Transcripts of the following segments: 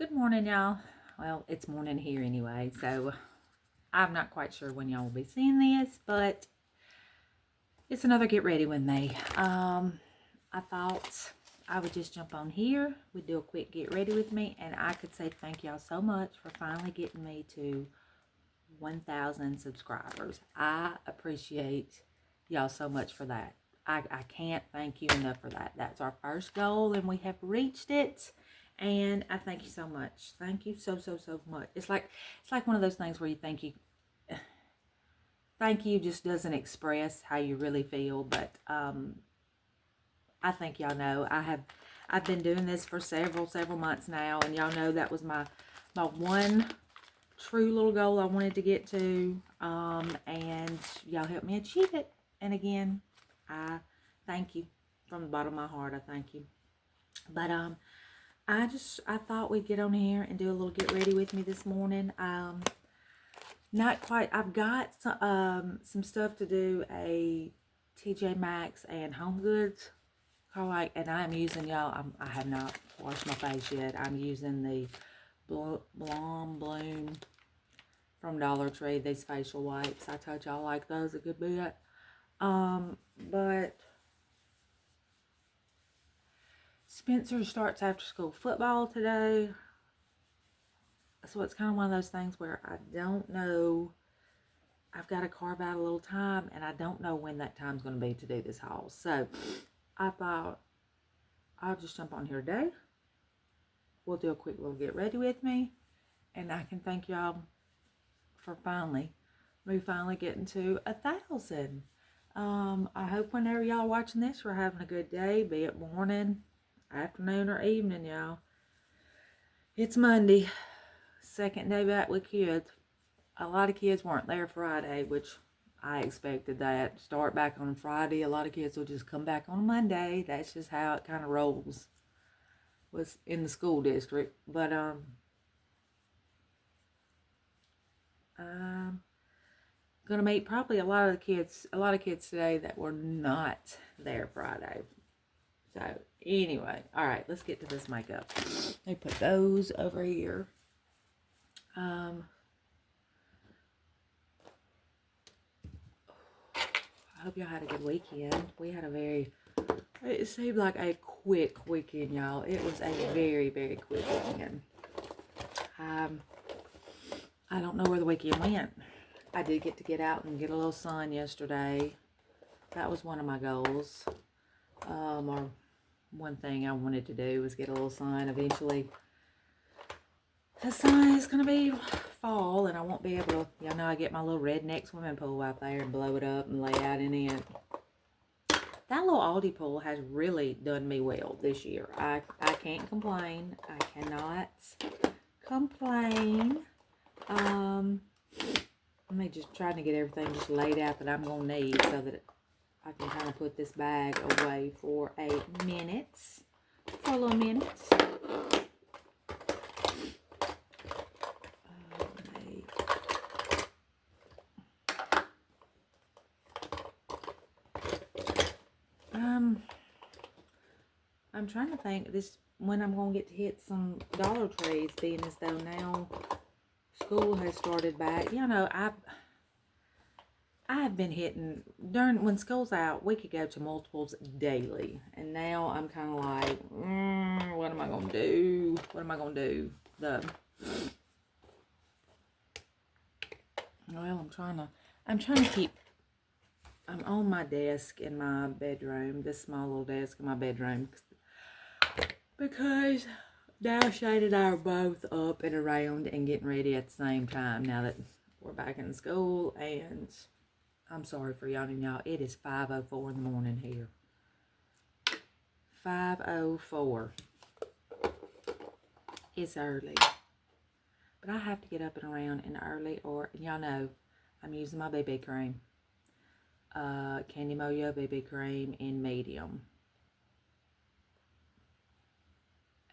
Good morning, y'all. Well, it's morning here anyway, so I'm not quite sure when y'all will be seeing this, but it's another get ready with me. I thought I would just jump on here. We'd do a quick get ready with me, and I could say thank y'all so much for finally getting me to 1,000 subscribers. I appreciate y'all so much for that. I can't thank you enough for that. That's our first goal, and we have reached it. And I thank you so much. Thank you so much. It's like one of those things where you thank you just doesn't express how you really feel, but I think y'all know I've been doing this for several months now, and y'all know that was my one true little goal I wanted to get to, and y'all helped me achieve it. And again, I thank you from the bottom of my heart. I thank you. But I thought we'd get on here and do a little get ready with me this morning. Not quite. I've got some stuff to do, a TJ Maxx and Home Goods haul, and I'm using, y'all, I have not washed my face yet. I'm using the Blonde Bloom from Dollar Tree, these facial wipes. I told y'all I like those a good bit. But Spencer starts after school football today. So it's kind of one of those things where I don't know. I've got to carve out a little time, and I don't know when that time's going to be to do this haul. So I thought I'll just jump on here today. We'll do a quick little get ready with me, and I can thank y'all for finally getting to 1,000. I hope whenever y'all watching this, we're having a good day, be it morning, afternoon, or evening, y'all. It's Monday, second day back with kids. A lot of kids weren't there Friday, which I expected that. Start back on Friday. A lot of kids will just come back on Monday. That's just how it kind of rolls was in the school district. But I'm gonna meet probably a lot of kids today that were not there Friday. So anyway, all right, let's get to this makeup. Let me put those over here. I hope y'all had a good weekend. We had it seemed like a quick weekend, y'all. It was a very quick weekend. I don't know where the weekend went. I did get out and get a little sun yesterday. That was one of my goals. Or one thing I wanted to do was get a little sun. Eventually, the sun is going to be fall, and I won't be able to, y'all know I get my little redneck swimming pool out there and blow it up and lay out in it. That little Aldi pool has really done me well this year. I can't complain. I cannot complain. Let me just try to get everything just laid out that I'm going to need so that I can kind of put this bag away for a little minutes. I'm trying to think when I'm going to get to hit some Dollar Trees, being as though now school has started back. You know, I've been hitting, when school's out, we could go to multiples daily. And now I'm kind of like, what am I going to do? Well, I'm trying to keep, I'm on my desk in my bedroom, this small little desk in my bedroom, because now Shane and I are both up and around and getting ready at the same time now that we're back in school. And I'm sorry for yawning, y'all. It is 5:04 in the morning here. 5:04. It's early. But I have to get up and around in early, or y'all know I'm using my BB cream. Candy Moyo BB cream in medium.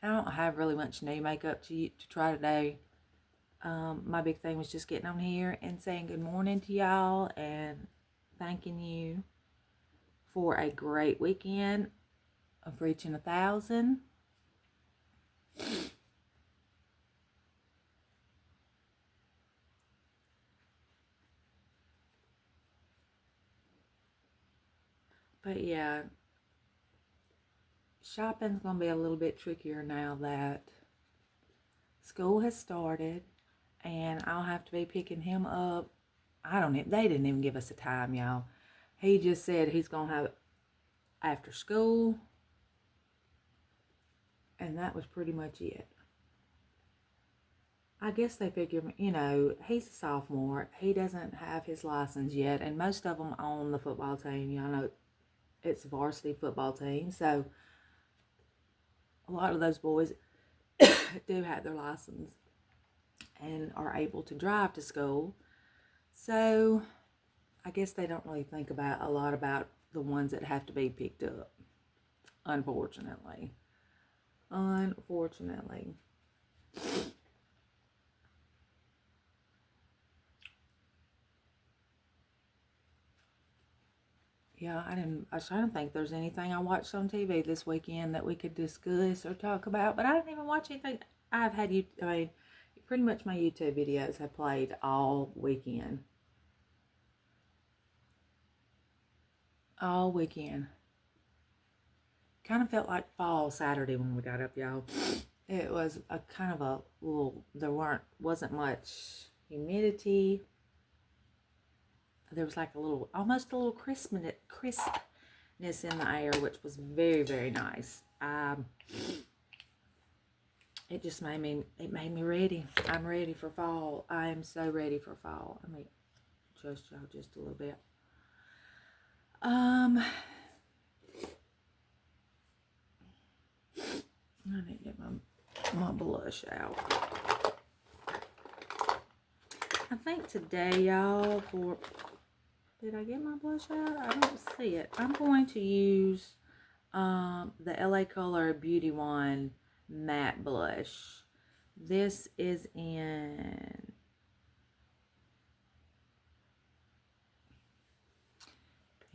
I don't have really much new makeup to try today. My big thing was just getting on here and saying good morning to y'all and thanking you for a great weekend of reaching 1,000. But yeah, shopping's going to be a little bit trickier now that school has started, and I'll have to be picking him up. They didn't even give us a time, y'all. He just said he's going to have after school, and that was pretty much it. I guess they figure, he's a sophomore. He doesn't have his license yet, and most of them on the football team, y'all know it's a varsity football team, so a lot of those boys do have their license and are able to drive to school. So I guess they don't really think about a lot about the ones that have to be picked up, unfortunately. Yeah, I was trying to think if there's anything I watched on TV this weekend that we could discuss or talk about, but I didn't even watch anything. Pretty much my YouTube videos have played all weekend. All weekend. Kind of felt like fall Saturday when we got up, y'all. It was a kind of a little, wasn't much humidity. There was like almost a little crispness in the air, which was very, very nice. It just made me ready. I'm ready for fall. I am so ready for fall. Let me adjust y'all just a little bit. I need to get my blush out. I think today, y'all, did I get my blush out? I don't see it. I'm going to use the LA Color Beauty Wand matte blush. This is in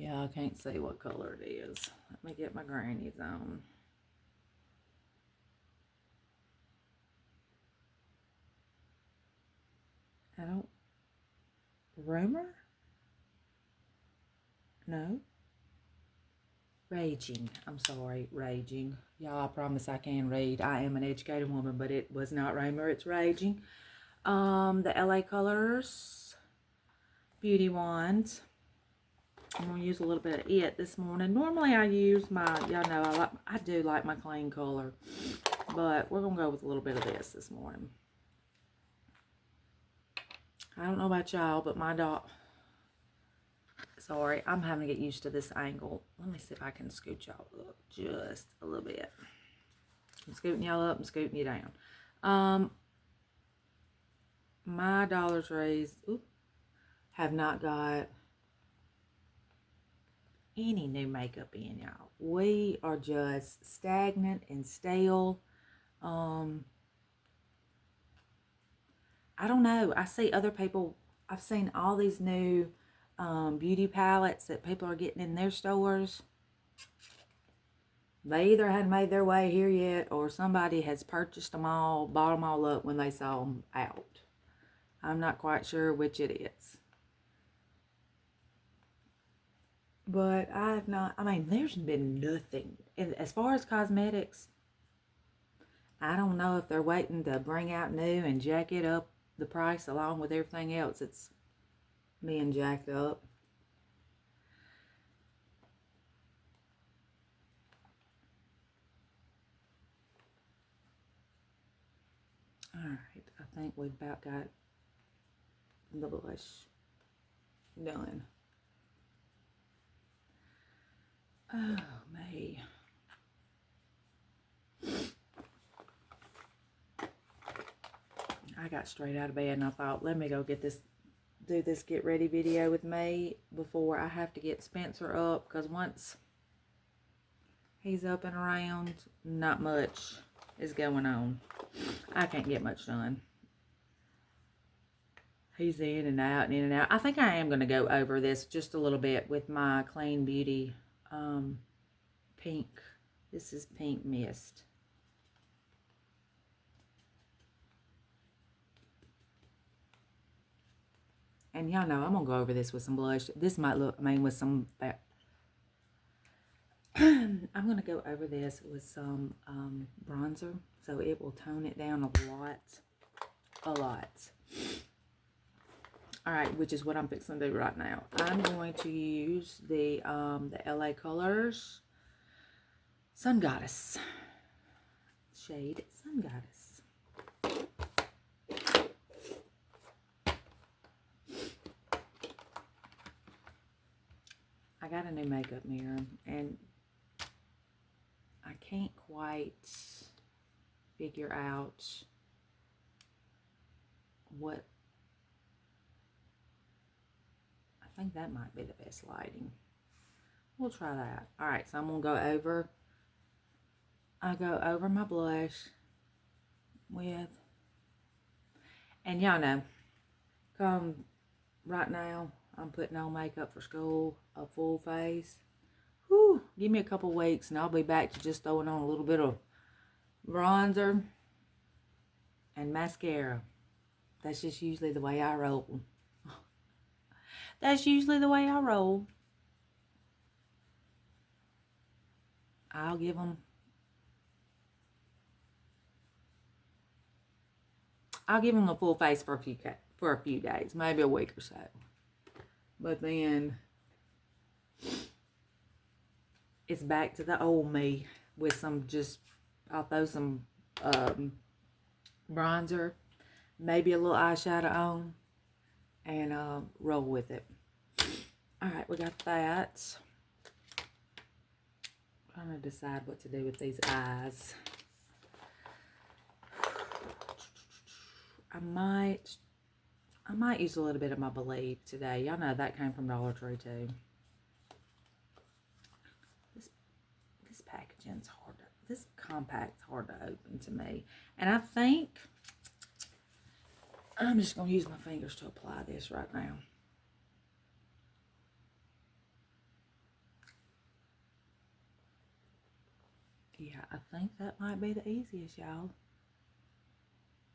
I can't see what color it is. Let me get my granny's on. Rumor? No. Raging. I'm sorry, Raging. Y'all, I promise I can read. I am an educated woman, but it was not Rumor, it's Raging. The LA Colors Beauty Wand. I'm going to use a little bit of it this morning. Normally I use y'all know, I do like my clean color, but we're going to go with a little bit of this morning. I don't know about y'all, but my dog, sorry, I'm having to get used to this angle. Let me see if I can scoot y'all up just a little bit. I'm scooting y'all up and scooting you down. My Dollar Trees have not got any new makeup in, y'all. We are just stagnant and stale. I don't know. I see other people, I've seen all these new beauty palettes that people are getting in their stores. They either hadn't made their way here yet, or somebody has purchased them all, bought them all up when they saw them out. I'm not quite sure which it is. But I have not, there's been nothing. And as far as cosmetics, I don't know if they're waiting to bring out new and jack it up the price along with everything else that's being jacked up. Alright, I think we've about got the blush done. Oh, me. I got straight out of bed and I thought, let me go do this get ready video with me before I have to get Spencer up, because once he's up and around, not much is going on. I can't get much done. He's in and out and in and out. I think I am going to go over this just a little bit with my Clean Beauty pink. This is Pink Mist. And y'all know I'm going to go over this with some blush. This might look, with some, I'm going to go over this with some bronzer, so it will tone it down a lot. All right, which is what I'm fixing to do right now. I'm going to use the LA Colors Sun Goddess shade Sun Goddess. I got a new makeup mirror, and I can't quite figure out what. I think that might be the best lighting. We'll try that. All right, so I'm gonna go over. I go over my blush with, and y'all know, come right now, I'm putting on makeup for school, a full face. Whew, give me a couple weeks and I'll be back to just throwing on a little bit of bronzer and mascara. That's just usually the way I roll. That's usually the way I roll. I'll give them a full face for a few days, maybe a week or so. But then it's back to the old me with some I'll throw some bronzer, maybe a little eyeshadow on, and roll with it. All right, we got that. I'm trying to decide what to do with these eyes. I might use a little bit of my Believe today. Y'all know that came from Dollar Tree too. This packaging's hard to, this compact's hard to open to me. And I think I'm just going to use my fingers to apply this right now. Yeah, I think that might be the easiest, y'all.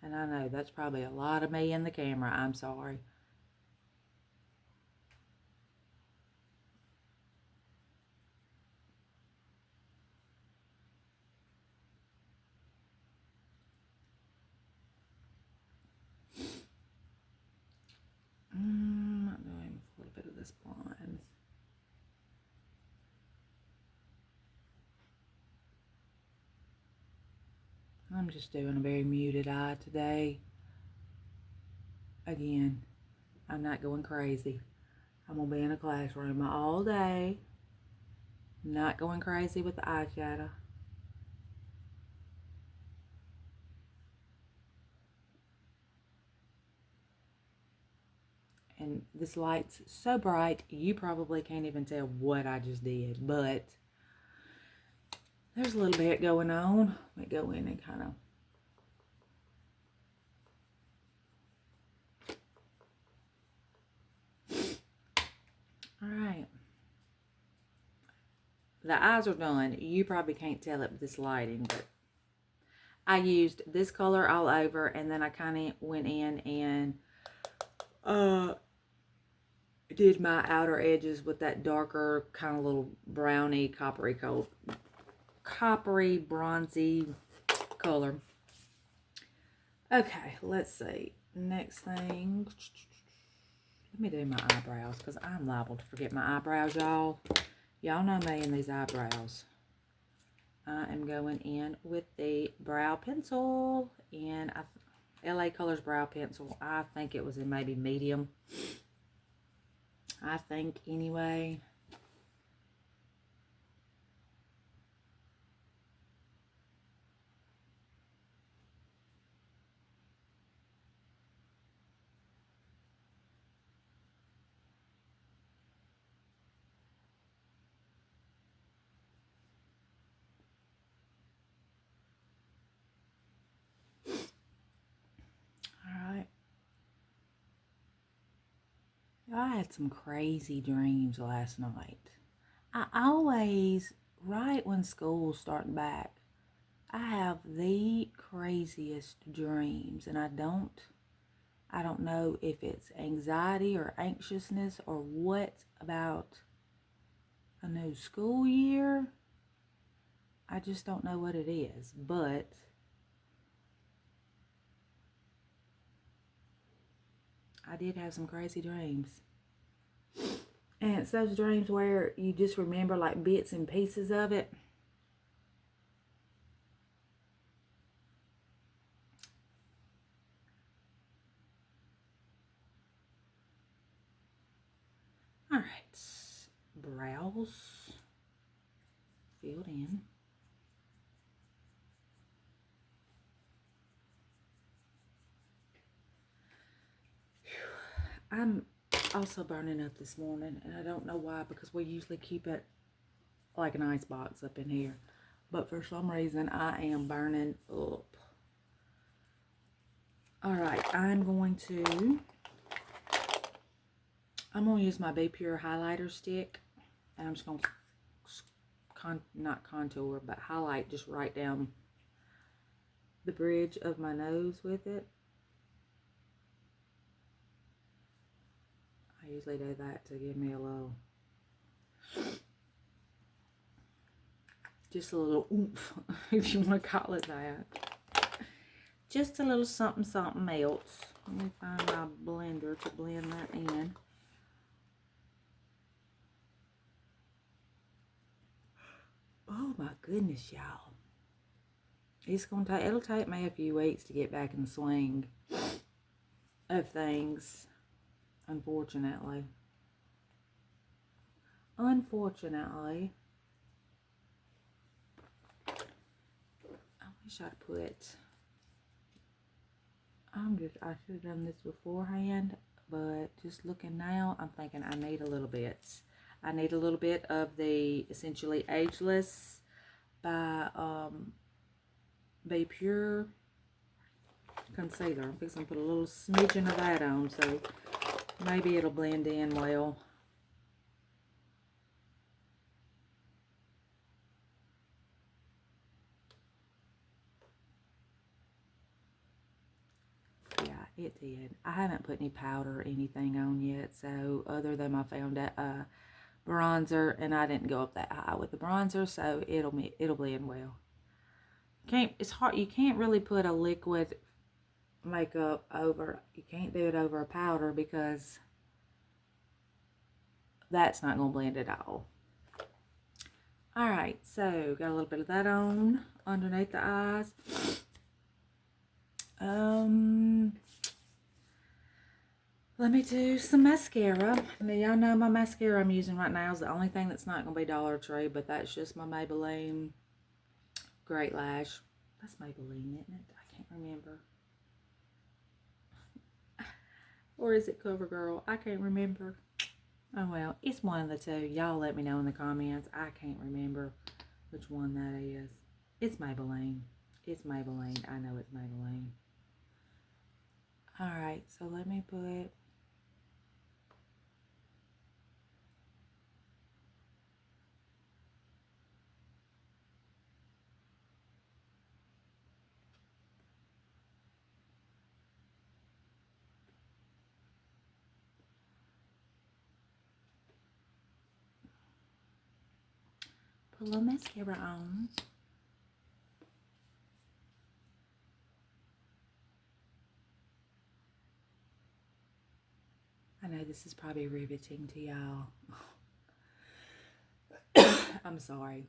And I know that's probably a lot of me in the camera. I'm sorry. I'm doing a little bit of this blonde. I'm just doing a very muted eye today. Again, I'm not going crazy. I'm going to be in a classroom all day. Not going crazy with the eyeshadow. And this light's so bright, you probably can't even tell what I just did. But there's a little bit going on. Let me go in and kind of. All right. The eyes are done. You probably can't tell it with this lighting, but I used this color all over, and then I kind of went in and did my outer edges with that darker kind of little browny coppery bronzy color. Okay, let's see. Next thing, let me do my eyebrows, because I'm liable to forget my eyebrows, y'all. Y'all know me and these eyebrows. I am going in with the brow pencil, and LA Colors brow pencil. I think it was in maybe medium. I think anyway. Alright. I had some crazy dreams last night. I always, right when school's starting back, I have the craziest dreams, and I don't know if it's anxiety or anxiousness or what about a new school year. I just don't know what it is, but I did have some crazy dreams. And it's those dreams where you just remember like bits and pieces of it. All right, brows filled in. I'm also burning up this morning, and I don't know why, because we usually keep it like an ice box up in here, but for some reason I am burning up. All right, I'm going to use my Be Pure highlighter stick, and I'm just going to not contour, but highlight just right down the bridge of my nose with it. I usually do that to give me a little, just a little oomph, if you want to call it that. Just a little something, something else. Let me find my blender to blend that in. Oh my goodness, y'all. It'll take me a few weeks to get back in the swing of things, unfortunately. Unfortunately. I wish I'd put, I should have done this beforehand, but just looking now, I'm thinking I need a little bit. I need a little bit of the Essentially Ageless by Be Pure concealer. I'm fixing to put a little smidgen of that on, so maybe it'll blend in well. Yeah, it did. I haven't put any powder or anything on yet, so other than I found a bronzer, and I didn't go up that high with the bronzer, so it'll blend well. It's hard. You can't really put a liquid makeup over. You can't do it over a powder because that's not going to blend at all. All right, so got a little bit of that on underneath the eyes. Let me do some mascara. Now, y'all know my mascara I'm using right now is the only thing that's not going to be Dollar Tree, but that's just my Maybelline Great Lash. That's Maybelline, isn't it? I can't remember. Or is it CoverGirl? I can't remember. Oh, well, it's one of the two. Y'all let me know in the comments. I can't remember which one that is. It's Maybelline. It's Maybelline. I know it's Maybelline. Alright, so let me put... put a little mascara on. I know this is probably riveting to y'all. I'm sorry.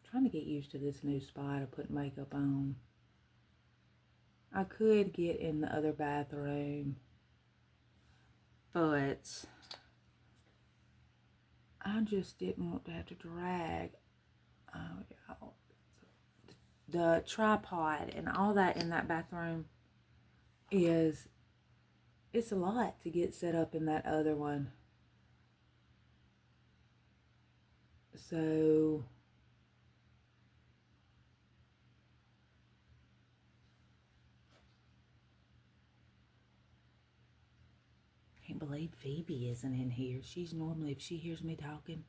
Trying to get used to this new spot of putting makeup on. I could get in the other bathroom, but I just didn't want to have to drag the tripod and all that in that bathroom. It's a lot to get set up in that other one. So I can't believe Phoebe isn't in here. She's normally, if she hears me talking,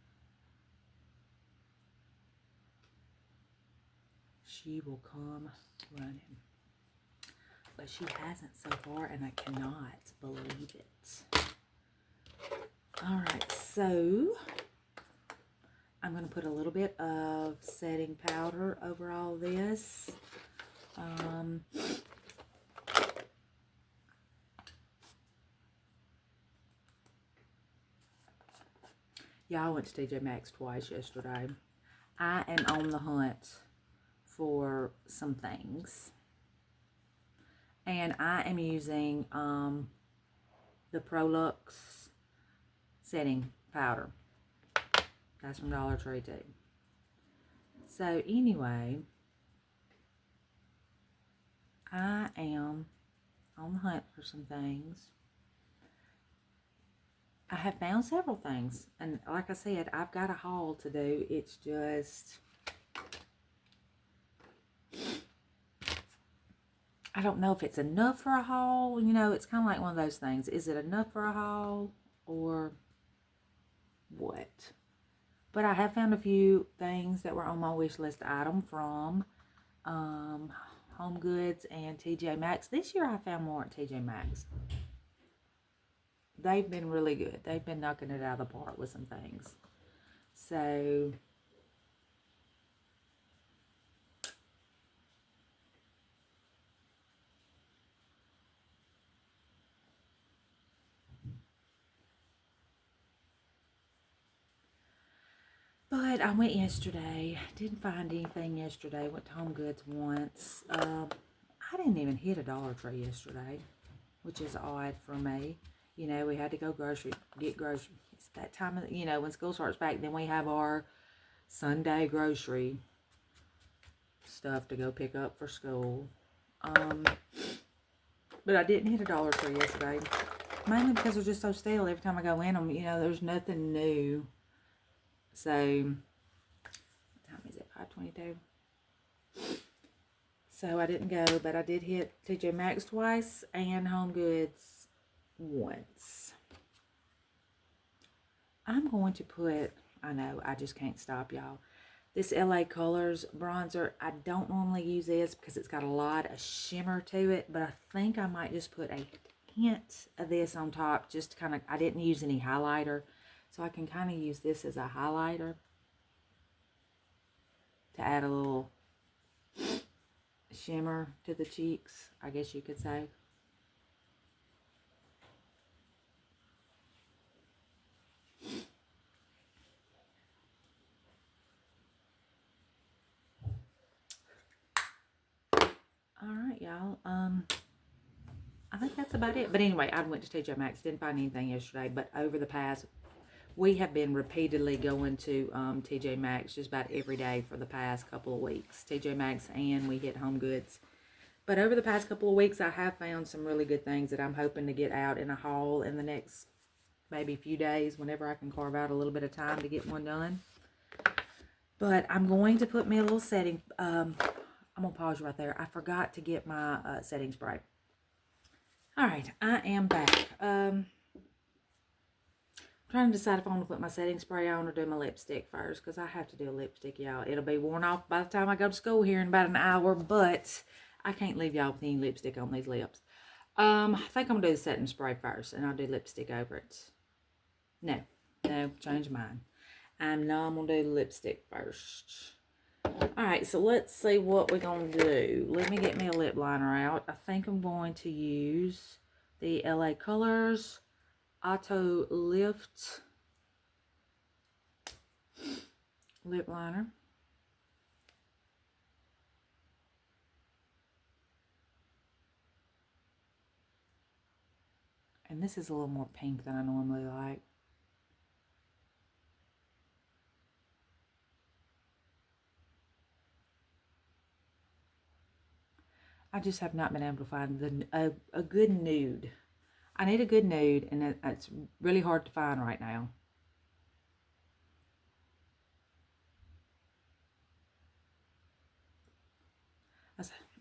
she will come running. But she hasn't so far, and I cannot believe it. Alright, so I'm going to put a little bit of setting powder over all this. Yeah, I went to TJ Maxx twice yesterday. I am on the hunt for some things. And I am using the Prolux setting powder. That's from Dollar Tree too. So anyway, I am on the hunt for some things. I have found several things. And like I said, I've got a haul to do. It's just, I don't know if it's enough for a haul. You know, it's kind of like one of those things. Is it enough for a haul or what? But I have found a few things that were on my wish list item from Home Goods and TJ Maxx. This year I found more at TJ Maxx. They've been really good. They've been knocking it out of the park with some things. So, but I went yesterday. Didn't find anything yesterday. Went to Home Goods once. I didn't even hit a Dollar Tree yesterday, which is odd for me. You know, we had to go get groceries. It's that time of, you know, when school starts back, then we have our Sunday grocery stuff to go pick up for school. But I didn't hit a Dollar Tree yesterday. Mainly because they're just so stale. Every time I go in them, you know, there's nothing new. So, what time is it? 5:22. So I didn't go, but I did hit TJ Maxx twice and Home Goods once. I'm going to put, I know, I just can't stop, y'all. This LA Colors bronzer, I don't normally use this because it's got a lot of shimmer to it, but I think I might just put a hint of this on top, just kind of, I didn't use any highlighter, so I can kind of use this as a highlighter to add a little shimmer to the cheeks, I guess you could say. Alright, y'all. I think that's about it. But anyway, I went to TJ Maxx. Didn't find anything yesterday. But over the past, we have been repeatedly going to TJ Maxx just about every day for the past couple of weeks. TJ Maxx, and we hit Home Goods. But over the past couple of weeks, I have found some really good things that I'm hoping to get out in a haul in the next maybe few days, whenever I can carve out a little bit of time to get one done. But I'm going to put me a little setting. I'm going to pause right there. I forgot to get my setting spray. Alright, I am back. I'm trying to decide if I want to put my setting spray on or do my lipstick first, because I have to do a lipstick, y'all. It'll be worn off by the time I go to school here in about an hour, but I can't leave y'all with any lipstick on these lips. I think I'm going to do the setting spray first, and I'll do lipstick over it. No, change mine. I'm going to do lipstick first. Alright, so let's see what we're going to do. Let me get me a lip liner out. I think I'm going to use the LA Colors Auto Lift lip liner. And this is a little more pink than I normally like. I just have not been able to find a good nude. I need a good nude, and it's really hard to find right now.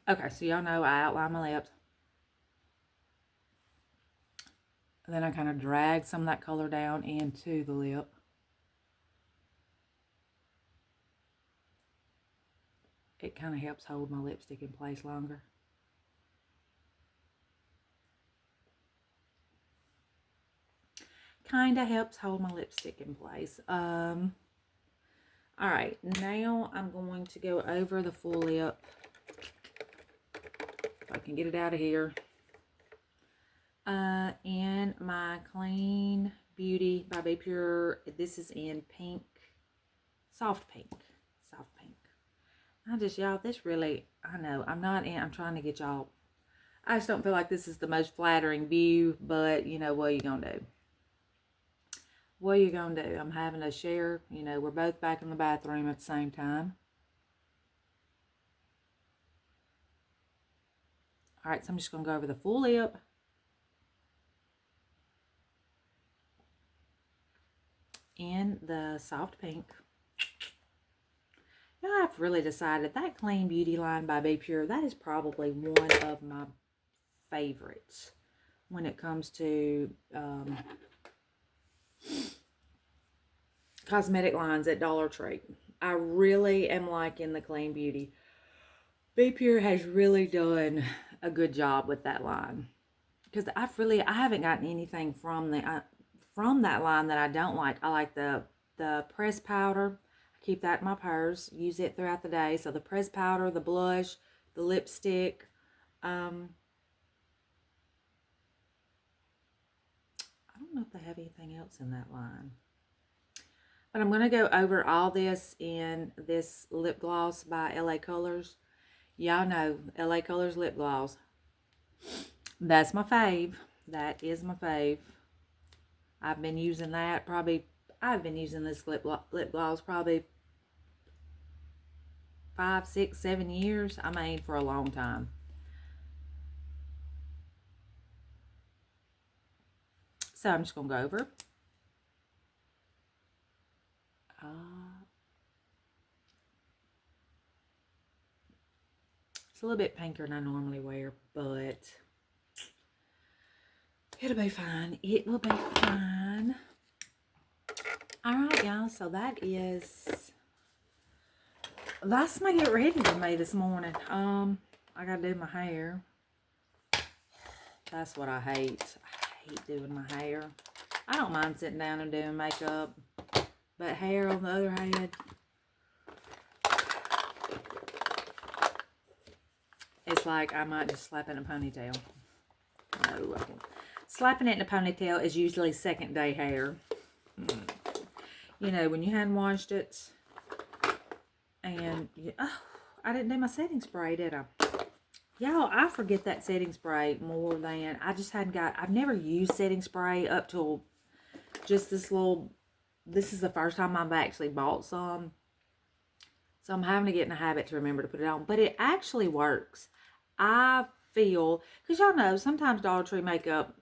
Okay, so y'all know I outline my lips. And then I kind of drag some of that color down into the lip. It kind of helps hold my lipstick in place longer. Kind of helps hold my lipstick in place. All right, now I'm going to go over the full lip. If I can get it out of here. In my Clean Beauty by Be Pure, this is in pink, soft pink. Y'all, this really, I know, I'm trying to get y'all, I just don't feel like this is the most flattering view, but, you know, what are you gonna do? What are you gonna do? I'm having to share, you know, we're both back in the bathroom at the same time. All right, so I'm just gonna go over the full lip. In the soft pink. Now I've really decided that Clean Beauty line by Be Pure, that is probably one of my favorites when it comes to cosmetic lines at Dollar Tree. I really am liking the Clean Beauty. Be Pure has really done a good job with that line, because I haven't gotten anything from that line that I don't like. I like the pressed powder. I keep that in my purse. Use it throughout the day. So the pressed powder, the blush, the lipstick. I don't know if they have anything else in that line. But I'm going to go over all this in this lip gloss by LA Colors. Y'all know LA Colors lip gloss. That's my fave. That is my fave. I've been using that I've been using this lip gloss probably 5, 6, 7 years. I mean, for a long time. So I'm just going to go over. It's a little bit pinker than I normally wear, but it'll be fine. It will be fine. All right, y'all. So that's my get ready with me this morning. I gotta do my hair. That's what I hate. I hate doing my hair. I don't mind sitting down and doing makeup, but hair on the other hand, it's like I might just slap it in a ponytail. No, slapping it in a ponytail is usually second day hair. You know, when you hadn't washed it, and I didn't do my setting spray, did I? Y'all, I forget that setting spray more than I just hadn't got. I've never used setting spray up till just this is the first time I've actually bought some. So I'm having to get in a habit to remember to put it on. But it actually works. I feel, because y'all know, sometimes Dollar Tree makeup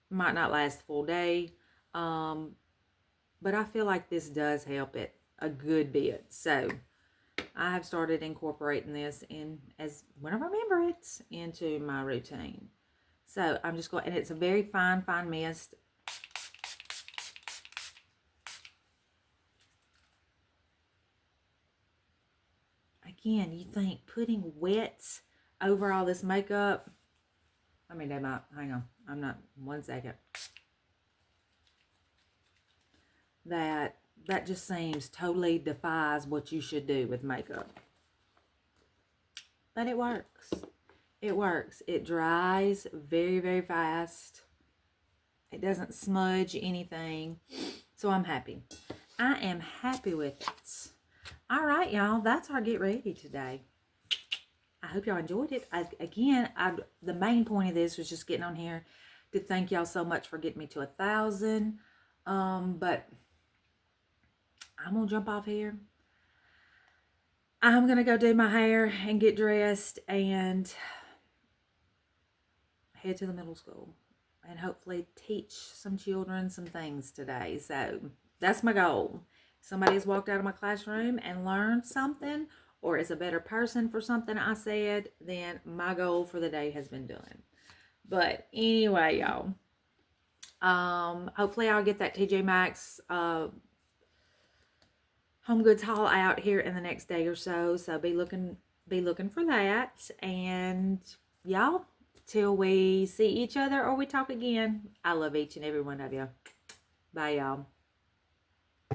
might not last the full day. But I feel like this does help it a good bit. So I have started incorporating this when I remember it, into my routine. So I'm just going, and it's a very fine mist. Again, you think putting wets over all this makeup, I mean, hang on, I'm not, 1 second. That just seems totally defies what you should do with makeup. But it works. It works. It dries very, very fast. It doesn't smudge anything. So I'm happy. I am happy with it. All right, y'all. That's our get ready today. I hope y'all enjoyed it. The main point of this was just getting on here to thank y'all so much for getting me to 1,000. But I'm going to jump off here. I'm going to go do my hair and get dressed and head to the middle school and hopefully teach some children some things today. So that's my goal. If somebody has walked out of my classroom and learned something or is a better person for something I said, then my goal for the day has been done. But anyway, y'all, hopefully I'll get that TJ Maxx Home Goods haul out here in the next day or so. So be looking be looking for that. And y'all, till we see each other or we talk again, I love each and every one of you. Bye, y'all.